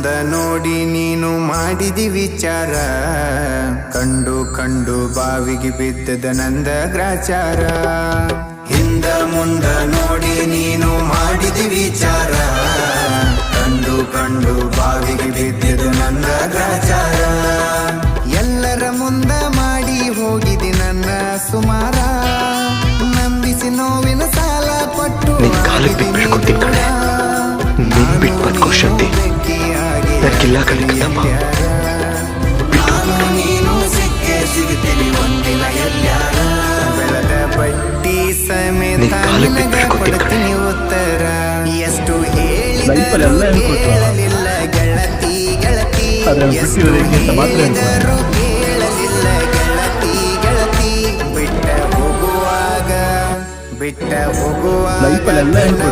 ಮುಂದ ನೋಡಿ ನೀನು ಮಾಡಿದಿ ವಿಚಾರ, ಕಂಡು ಕಂಡು ಬಾವಿಗೆ ಬಿದ್ದದ ನಂದ ಗ್ರಾಚಾರ. ಹಿಂದ ಮುಂದ ನೋಡಿ ನೀನು ಮಾಡಿದಿ ವಿಚಾರ, ಕಂಡು ಕಂಡು ಬಾವಿಗೆ ಬಿದ್ದದ ನಂದ ಗ್ರಾಚಾರ. ಎಲ್ಲರ ಮುಂದ ಮಾಡಿ ಹೋಗಿದಿ ನನ್ನ ಸುಮಾರ, ನಂಬಿಸಿ ನೋವಿನ ಸಾಲ ಕೊಟ್ಟು ನಿನ್ ಕಾಲಿಗೆ ಬಿದ್ದು ಬಿಡ್ಕೊತೀನಿ ಕಣೆ. ನೀನ್ ಬಿಟ್ಟು ಬದುಕೋ ಶಕ್ತಿ ನನಗಿಲ್ಲ ಕಣೆ ಕೃಷ್ಣಪ್ಪ. ನಾನು ನೀನು ಸಿಕ್ಕೇ ಸಿಗುತ್ತೀವಿ ಒಂದಿನ ಎಲ್ಲಾರ, ಬೆಳೆದ ಬಡ್ಡಿ ಸಮೇತ ಕೊಡ್ತೀನಿ ಉತ್ತರ. ಎಷ್ಟು ಹೇಳಿದರೂ ಕೇಳಲಿಲ್ಲ ಗೆಳತಿ ಗೆಳತಿ, ಎಷ್ಟು ಹೇಳಿದರೂ ಕೇಳಲಿಲ್ಲ ಗೆಳತಿ ಗೆಳತಿ. ಬಿಟ್ಟ ಹೋಗುವಾಗ ಲೈಫಲ್ಲಿ ಎಲ್ಲ